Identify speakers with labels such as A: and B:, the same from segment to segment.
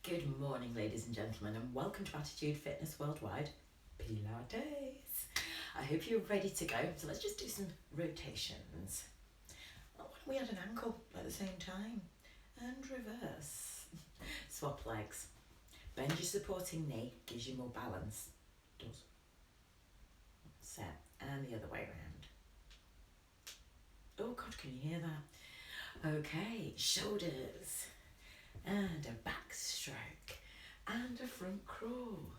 A: Good morning, ladies and gentlemen, and welcome to Attitude Fitness Worldwide, Pilates. I hope you're ready to go, so let's just do some rotations. Why don't we add an ankle at the same time? And reverse. Swap legs. Bend your supporting knee, gives you more balance. Does. Set, and the other way around. Oh God, can you hear that? Okay, shoulders. And a back stroke, and a front crawl.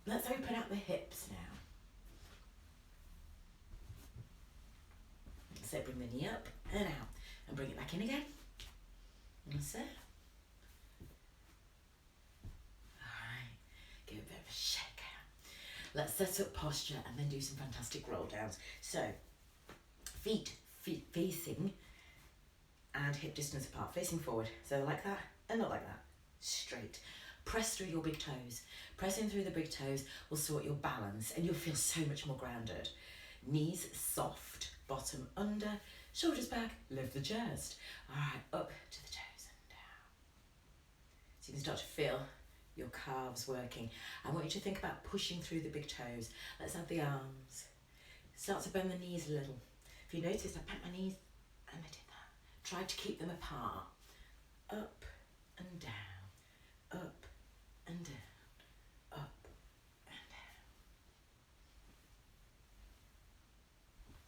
A: Let's open up the hips now. So bring the knee up and out, and bring it back in again. That's it. Alright, give it a bit of a shake out. Let's set up posture and then do some fantastic roll downs. So, feet facing and hip distance apart, facing forward. So like that and not like that. Straight. Press through your big toes. Pressing through the big toes will sort your balance and you'll feel so much more grounded. Knees soft, bottom under, shoulders back, lift the chest. Alright, up to the toes and down. So you can start to feel your calves working. I want you to think about pushing through the big toes. Let's add the arms. Start to bend the knees a little. If you notice, I bent my knees and I did that. Try to keep them apart. Up and down, up and down, up and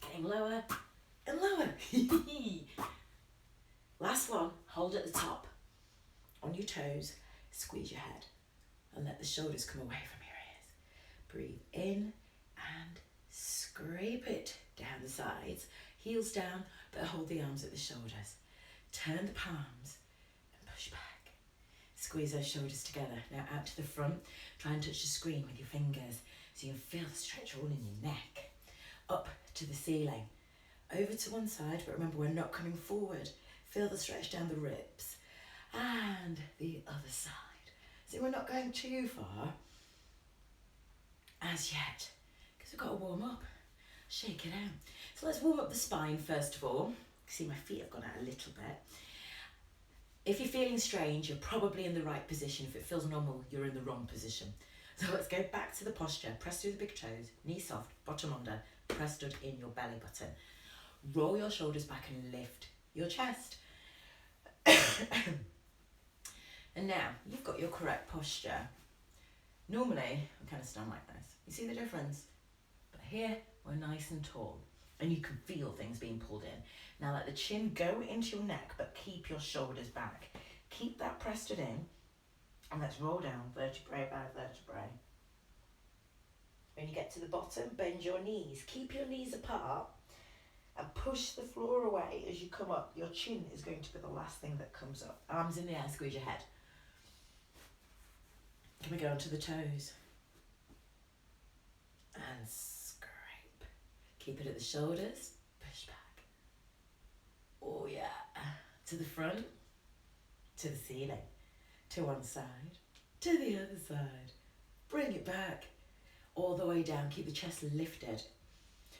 A: down. Getting lower and lower. Last one, hold at the top. On your toes, squeeze your head and let the shoulders come away from your ears. Breathe in and scrape it down the sides. Heels down, but hold the arms at the shoulders. Turn the palms and push back. Squeeze those shoulders together. Now out to the front. Try and touch the screen with your fingers so you can feel the stretch all in your neck. Up to the ceiling. Over to one side, but remember we're not coming forward. Feel the stretch down the ribs. And the other side. So we're not going too far as yet, because we've got to warm up. Shake it out. So let's warm up the spine first of all. See, my feet have gone out a little bit. If you're feeling strange, you're probably in the right position. If it feels normal, you're in the wrong position. So let's go back to the posture. Press through the big toes, knee soft, bottom under, press stud in your belly button. Roll your shoulders back and lift your chest. And now, you've got your correct posture. Normally, I kind of stand like this. You see the difference? But here, we're nice and tall. And you can feel things being pulled in. Now let the chin go into your neck, but keep your shoulders back. Keep that pressed in, and let's roll down vertebrae by vertebrae. When you get to the bottom, bend your knees. Keep your knees apart and push the floor away as you come up. Your chin is going to be the last thing that comes up. Arms in the air, squeeze your head. Can we go onto the toes? And keep it at the shoulders, push back. Oh yeah. To the front, to the ceiling, to one side, to the other side. Bring it back, all the way down. Keep the chest lifted.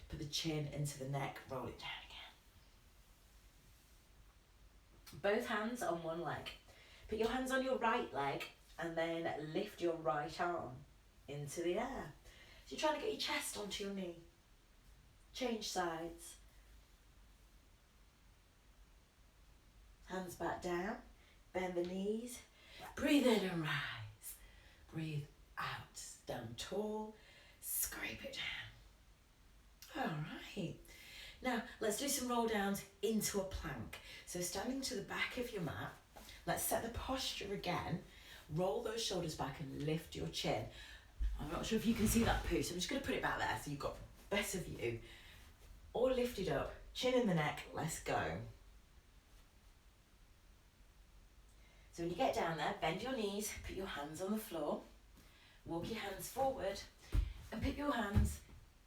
A: Put the chin into the neck, roll it down again. Both hands on one leg. Put your hands on your right leg and then lift your right arm into the air. So you're trying to get your chest onto your knee. Change sides. Hands back down. Bend the knees. Breathe in and rise. Breathe out. Stand tall. Scrape it down. All right. Now, let's do some roll downs into a plank. So standing to the back of your mat, let's set the posture again. Roll those shoulders back and lift your chin. I'm not sure if you can see that poo, so I'm just going to put it back there so you've got better view. All lifted up, chin in the neck, let's go. So when you get down there, bend your knees, put your hands on the floor, walk your hands forward, and put your hands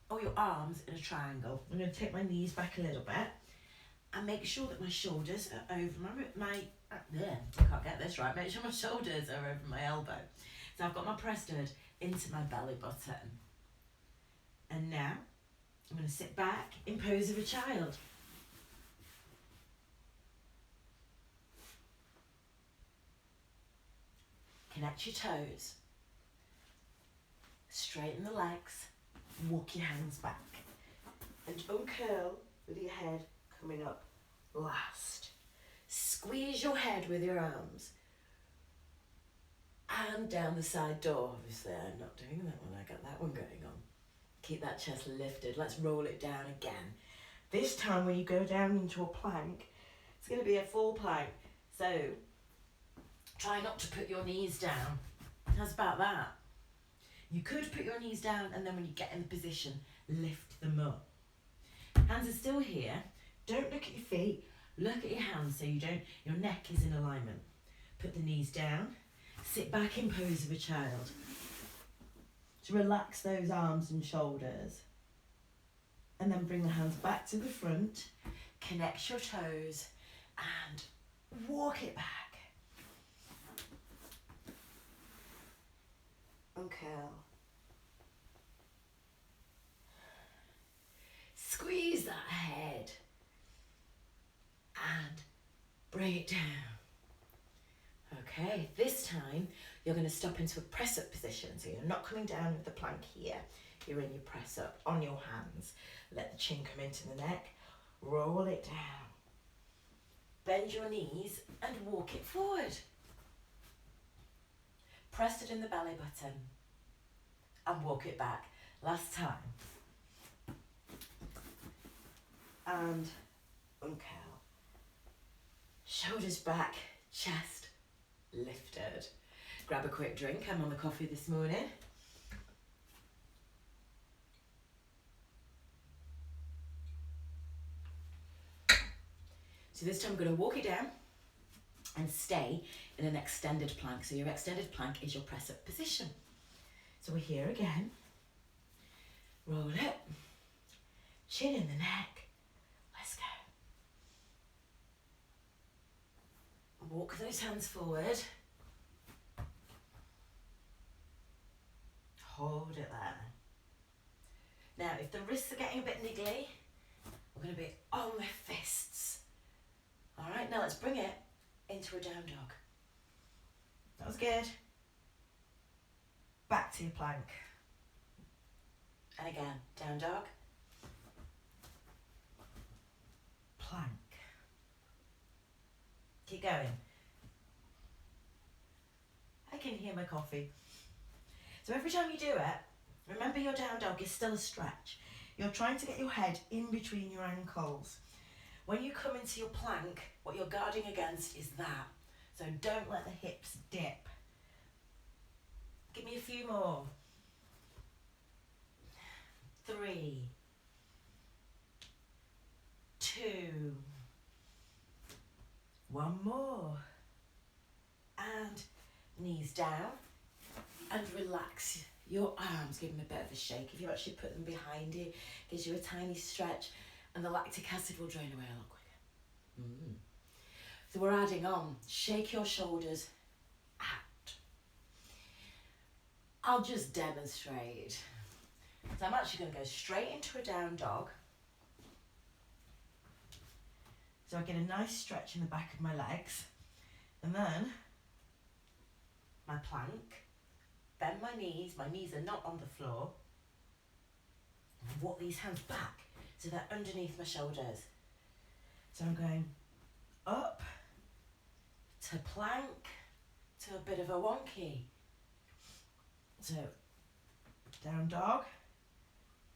A: or your arms in a triangle. I'm going to take my knees back a little bit and make sure that my shoulders are over I can't get this right. Make sure my shoulders are over my elbow. So I've got my press stud into my belly button. And now I'm going to sit back in pose of a child. Connect your toes. Straighten the legs. Walk your hands back. And uncurl with your head coming up last. Squeeze your head with your arms. And down the side door. Obviously, I'm not doing that one. I got that one going on. Keep that chest lifted. Let's roll it down again. This time when you go down into a plank, it's going to be a full plank. So try not to put your knees down. How's about that? You could put your knees down and then when you get in the position, lift them up. Hands are still here. Don't look at your feet. Look at your hands so your neck is in alignment. Put the knees down. Sit back in pose of a child. To relax those arms and shoulders. And then bring the hands back to the front. Connect your toes and walk it back. Uncurl. Squeeze that head. And bring it down. Okay, this time you're going to stop into a press-up position. So you're not coming down with the plank here. You're in your press-up on your hands. Let the chin come into the neck. Roll it down. Bend your knees and walk it forward. Press it in the belly button. And walk it back. Last time. And uncurl. Shoulders back, chest lifted. Grab a quick drink. I'm on the coffee this morning. So this time I'm going to walk it down and stay in an extended plank. So your extended plank is your press-up position. So we're here again. Roll it. Chin in the neck. Let's go. Walk those hands forward. Hold it there. Now, if the wrists are getting a bit niggly, we're going to be on the fists. All right, now let's bring it into a down dog. That was good. Back to your plank. And again, down dog. Plank. Keep going. I can hear my coffee. So every time you do it, remember your down dog is still a stretch. You're trying to get your head in between your ankles. When you come into your plank, what you're guarding against is that. So don't let the hips dip. Give me a few more. 3, 2, 1 more. And knees down. And relax your arms. Give them a bit of a shake. If you actually put them behind you, gives you a tiny stretch. And the lactic acid will drain away a lot quicker. So we're adding on. Shake your shoulders out. I'll just demonstrate. So I'm actually going to go straight into a down dog. So I get a nice stretch in the back of my legs. And then my plank. Bend my knees are not on the floor. And walk these hands back so they're underneath my shoulders. So I'm going up to plank to a bit of a wonky. So down dog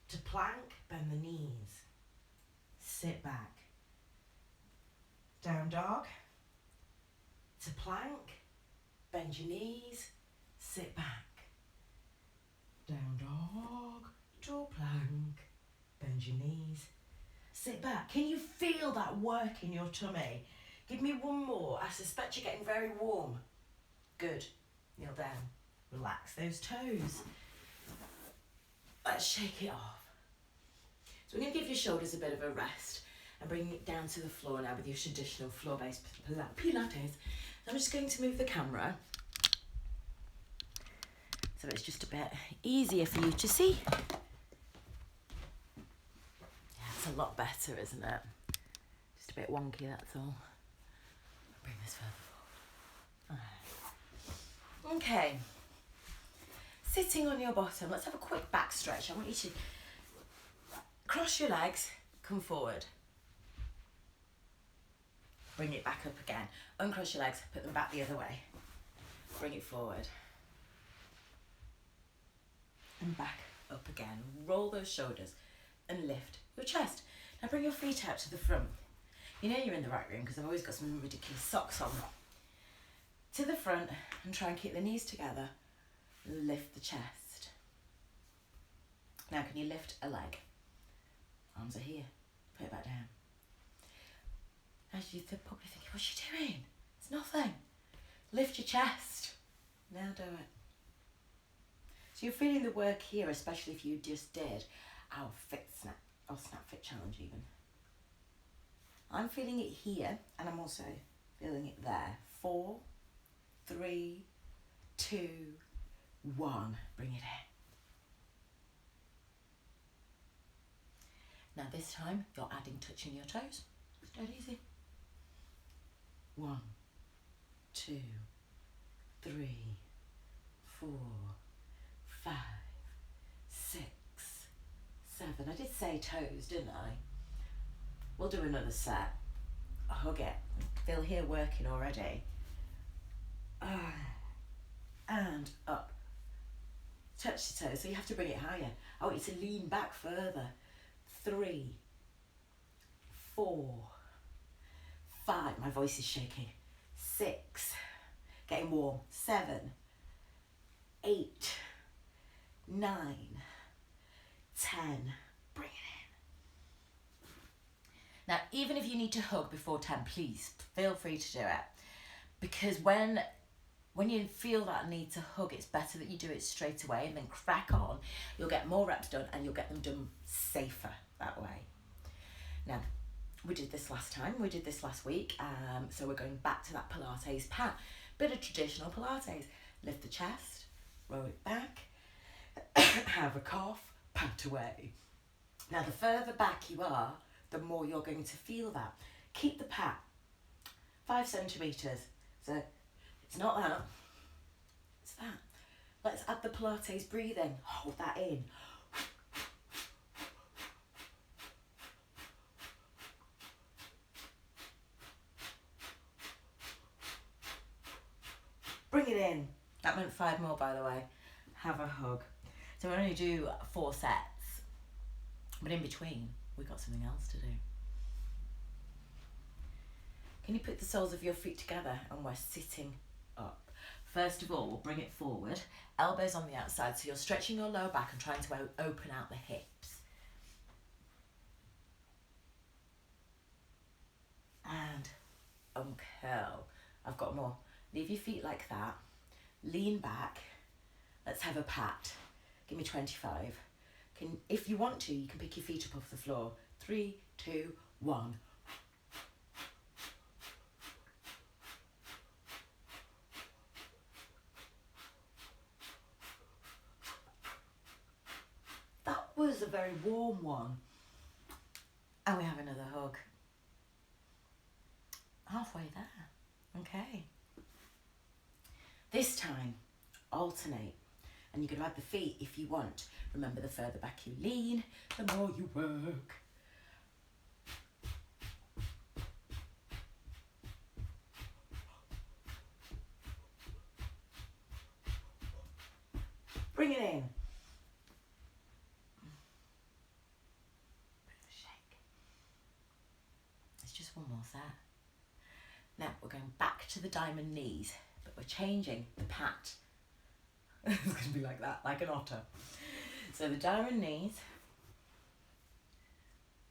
A: to plank, bend the knees, sit back. Down dog to plank, bend your knees, sit back. Down dog to plank, bend your knees, sit back. Can you feel that work in your tummy? Give me one more. I suspect you're getting very warm. Good. Kneel down. Relax those toes. Let's shake it off. So we're going to give your shoulders a bit of a rest and bring it down to the floor now with your traditional floor-based Pilates. So I'm just going to move the camera so it's just a bit easier for you to see. Yeah, it's a lot better, isn't it? Just a bit wonky, that's all. Bring this further forward. Okay. Sitting on your bottom, let's have a quick back stretch. I want you to cross your legs, come forward. Bring it back up again. Uncross your legs, put them back the other way. Bring it forward. And back up again. Roll those shoulders and lift your chest. Now bring your feet out to the front. You know you're in the right room because I've always got some ridiculous socks on. To the front and try and keep the knees together. Lift the chest. Now can you lift a leg? Arms are here. Put it back down. As you probably thinking, what's she doing? It's nothing. Lift your chest. Now do it. So you're feeling the work here, especially if you just did our snap fit challenge even. I'm feeling it here and I'm also feeling it there. 4, 3, 2, 1. Bring it in. Now this time you're adding touching your toes. It's dead easy. 1, 2, 3, 4, 5, 6, 7. I did say toes, didn't I? We'll do another set. Hug it. Feel here working already. And up. Touch the toes, so you have to bring it higher. I want you to lean back further. 3, 4, 5. My voice is shaking. 6. Getting warm. 7, 8, 9, 10. Bring it in. Now, even if you need to hug before 10, please feel free to do it. Because when you feel that need to hug, it's better that you do it straight away and then crack on. You'll get more reps done and you'll get them done safer that way. Now, we did this last time, we did this last week, so we're going back to that Pilates pat. Bit of traditional Pilates. Lift the chest, roll it back, have a cough, pat away. Now, the further back you are, the more you're going to feel that. Keep the pat 5 centimetres. So it's not that, it's that. Let's add the Pilates breathing. Hold that in. Bring it in. That meant 5 more, by the way. Have a hug. So we only do 4 sets, but in between, we've got something else to do. Can you put the soles of your feet together and we're sitting up? First of all, we'll bring it forward, elbows on the outside, so you're stretching your lower back and trying to open out the hips. And uncurl. I've got more. Leave your feet like that. Lean back. Let's have a pat. Give me 25. If you want to, you can pick your feet up off the floor. 3, 2, 1. That was a very warm one. And we have another hug. Halfway there. Okay. This time, alternate. And you can add the feet if you want. Remember, the further back you lean, the more you work. Bring it in. Bit of a shake. It's just one more set. Now we're going back to the diamond knees, but we're changing the pat. It's going to be like that, like an otter. So the diamond knees,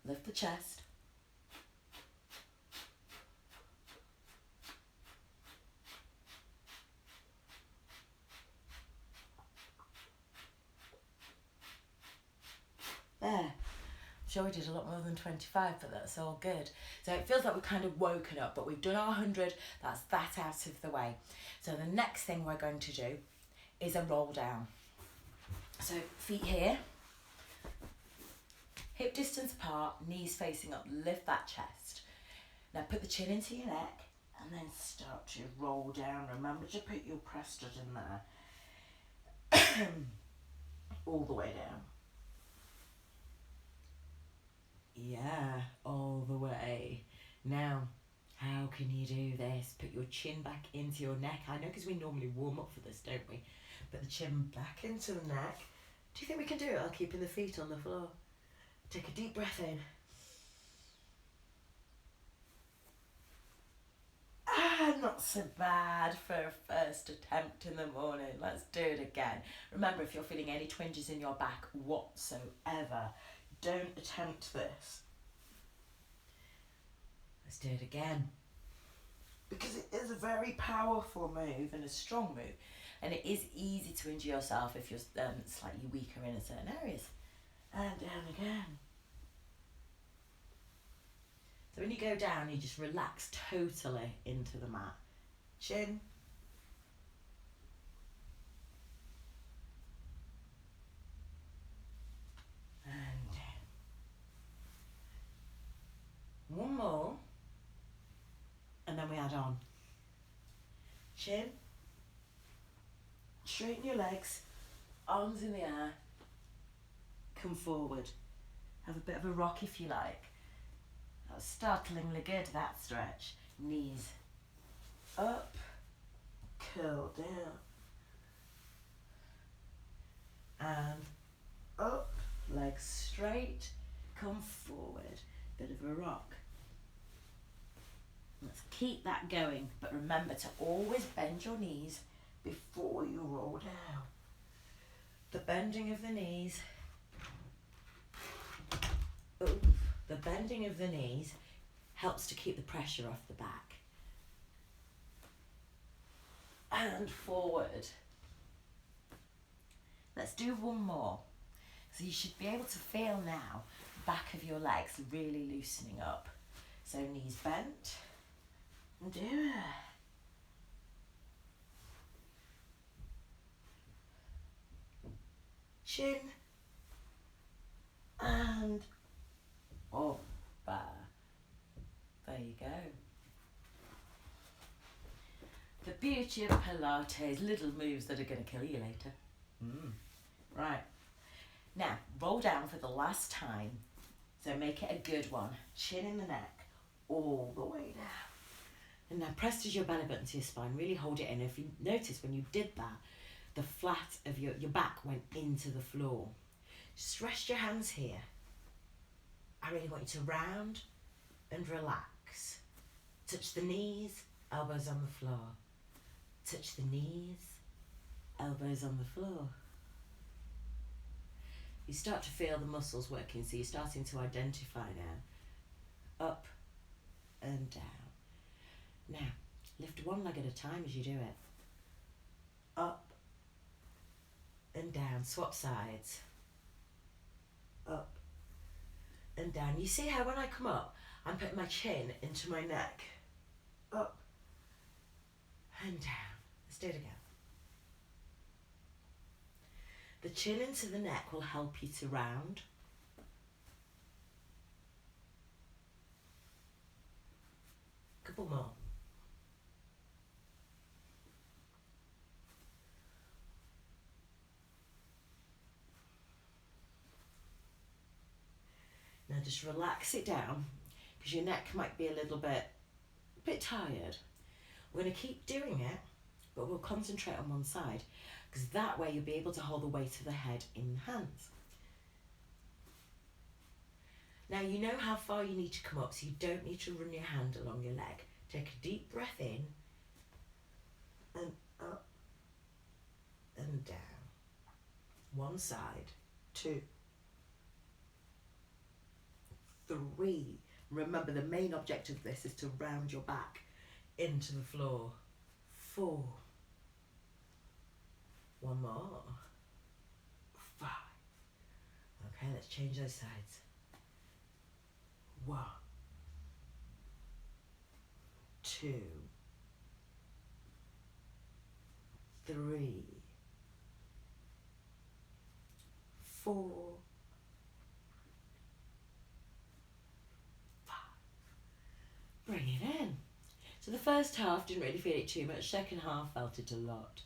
A: lift the chest, there. I'm sure we did a lot more than 25, but that's all good. So it feels like we've kind of woken up, but we've done our 100, that's that out of the way. So the next thing we're going to do is a roll down. So feet here, hip distance apart, knees facing up, lift that chest. Now put the chin into your neck And then start to roll down. Remember to put your press stud in there. All the way down. Yeah, all the way. Now, how can you do this? Put your chin back into your neck. I know because we normally warm up for this, don't we? Put the chin back into the neck. Do you think we can do it while keeping the feet on the floor? Take a deep breath in. Not so bad for a first attempt in the morning. Let's do it again. Remember, if you're feeling any twinges in your back whatsoever, don't attempt this. Let's do it again. Because it is a very powerful move and a strong move. And it is easy to injure yourself if you're slightly weaker in certain areas. And down again. So when you go down, you just relax totally into the mat. Chin. And down. One more. And then we add on. Chin. Straighten your legs. Arms in the air. Come forward. Have a bit of a rock if you like. That was startlingly good, that stretch. Knees up, curl down, and up, legs straight, come forward, bit of a rock. Let's keep that going, but remember to always bend your knees before you roll down. The bending of the knees, the bending of the knees helps to keep the pressure off the back. And forward. Let's do one more. So you should be able to feel now the back of your legs really loosening up. So knees bent. And do it. Chin. And up. There you go. The beauty of Pilates, little moves that are going to kill you later. Right. Now, roll down for the last time. So make it a good one. Chin in the neck, all the way down. And now press to your belly button to your spine. Really hold it in. If you notice when you did that, the flat of your back went into the floor. Just rest your hands here. I really want you to round and relax. Touch the knees, elbows on the floor. Touch the knees, elbows on the floor. You start to feel the muscles working, so you're starting to identify now. Up and down. Now, lift one leg at a time as you do it. Up and down, swap sides. Up and down. You see how when I come up, I'm putting my chin into my neck. Up and down. Let's do it again. The chin into the neck will help you to round. Couple more. Now just relax it down because your neck might be a little bit tired. We're going to keep doing it, but we'll concentrate on one side because that way you'll be able to hold the weight of the head in hands. Now you know how far you need to come up, so you don't need to run your hand along your leg. Take a deep breath in and up and down. One side, 2, 3. Remember, the main objective of this is to round your back into the floor. 4. One more. 5. Okay, let's change those sides. 1, 2, 3, 4, 5. Bring it in. So the first half didn't really feel it too much, second half felt it a lot.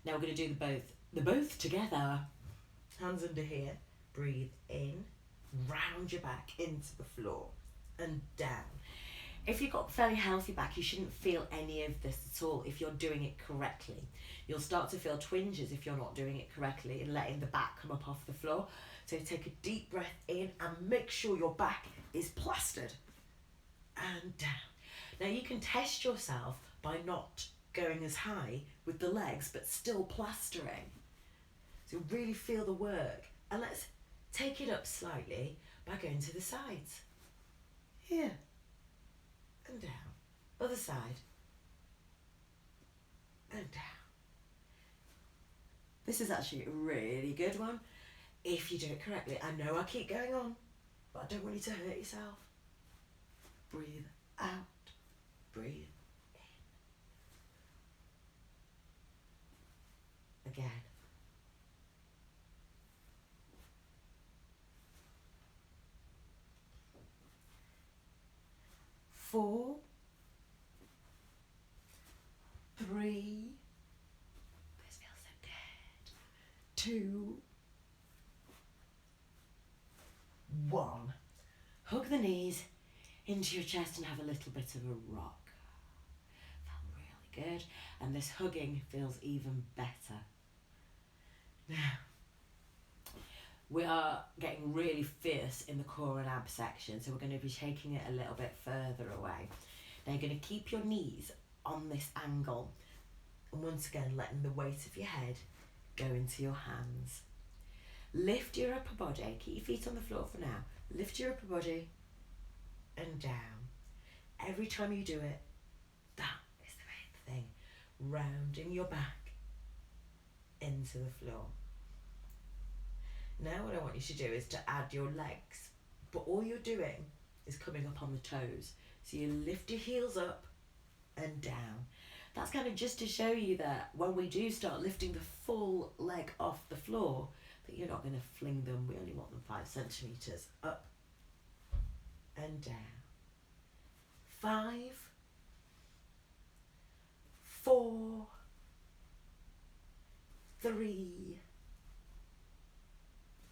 A: Now we're going to do the both together. Hands under here, breathe in, round your back into the floor and down. If you've got fairly healthy back, you shouldn't feel any of this at all if you're doing it correctly. You'll start to feel twinges if you're not doing it correctly and letting the back come up off the floor. So take a deep breath in and make sure your back is plastered and down. Now you can test yourself by not going as high with the legs but still plastering. So really feel the work. And let's take it up slightly by going to the sides. Here and down. Other side and down. This is actually a really good one if you do it correctly. I know I keep going on, but I don't want you to hurt yourself. Breathe out, breathe in. Again. Four, three, this feels so good. 2, 1. Hug the knees into your chest and have a little bit of a rock. Felt really good. And this hugging feels even better. Now, we are getting really fierce in the core and ab section, so we're going to be taking it a little bit further away. Now you're going to keep your knees on this angle, and once again letting the weight of your head go into your hands. Lift your upper body, keep your feet on the floor for now, lift your upper body and down. Every time you do it, that is the main thing, rounding your back into the floor. Now what I want you to do is to add your legs, but all you're doing is coming up on the toes. So you lift your heels up and down. That's kind of just to show you that when we do start lifting the full leg off the floor, that you're not going to fling them. We only want them 5 centimetres up and down. 5, 4, 3,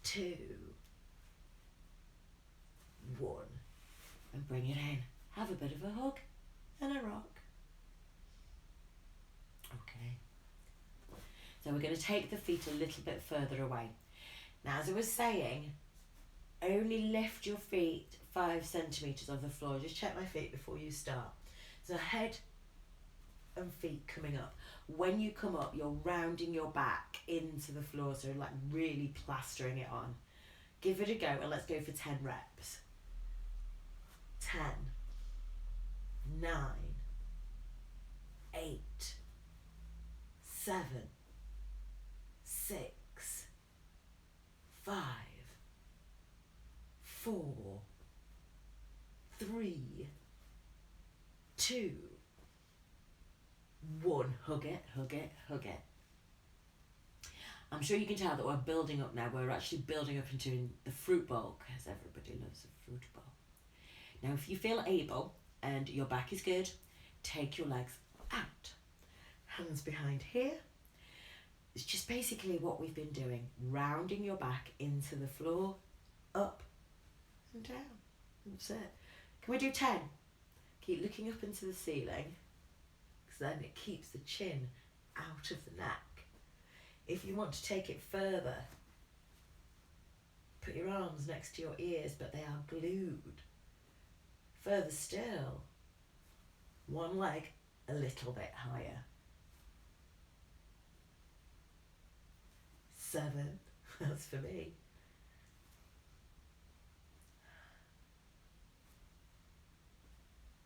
A: 2, 1. And bring it in. Have a bit of a hug and a rock. Okay. So we're going to take the feet a little bit further away. Now, as I was saying, only lift your feet 5 centimetres off the floor. Just check my feet before you start. So head and feet coming up. When you come up, you're rounding your back into the floor, so like really plastering it on. Give it a go, and let's go for 10 reps. 10, 9, 8, 7, 6, 5, 4, 3, 2, 1. Hug it, hug it, hug it. I'm sure you can tell that we're building up now. We're actually building up into the fruit bowl, because everybody loves a fruit bowl. Now, if you feel able and your back is good, take your legs out. Hands behind here. It's just basically what we've been doing. Rounding your back into the floor, up and down. That's it. Can we do 10? Keep looking up into the ceiling, because then it keeps the chin out of the neck. If you want to take it further, put your arms next to your ears, but they are glued. Further still, one leg a little bit higher. 7, that's for me.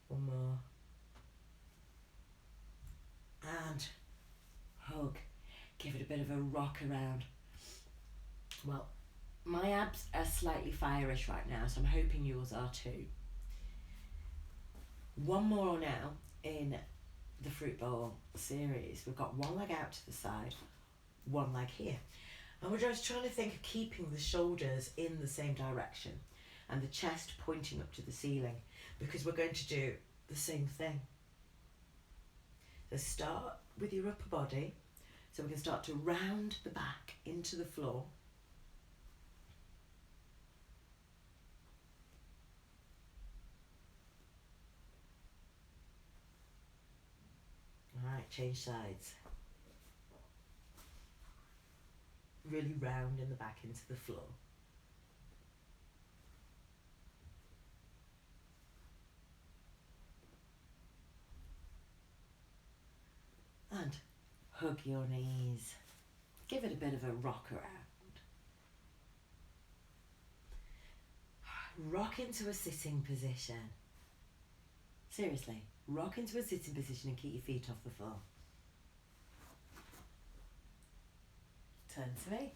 A: 1 more. And hug. Give it a bit of a rock around. Well, my abs are slightly fire-ish right now, so I'm hoping yours are too. 1 more now in the fruit bowl series. We've got 1 leg out to the side, 1 leg here. And we're just trying to think of keeping the shoulders in the same direction and the chest pointing up to the ceiling, because we're going to do the same thing. Let's start with your upper body. So we can start to round the back into the floor. All right, change sides. Really round in the back into the floor. And hug your knees. Give it a bit of a rock around. Rock into a sitting position. Seriously, rock into a sitting position and keep your feet off the floor. Turn to me.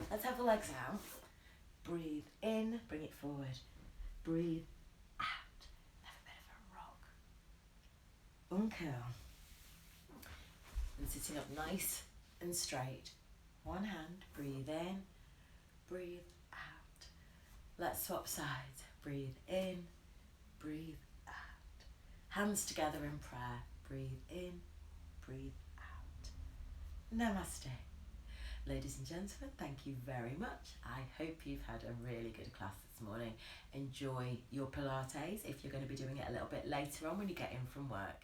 A: Let's have the legs out. Breathe in, bring it forward. Breathe out. Have a bit of a rock. Uncurl. And sitting up nice and straight. One hand, breathe in, breathe out. Let's swap sides. Breathe in, breathe out. Hands together in prayer. Breathe in, breathe out. Namaste. Ladies and gentlemen, thank you very much. I hope you've had a really good class this morning. Enjoy your Pilates if you're going to be doing it a little bit later on when you get in from work.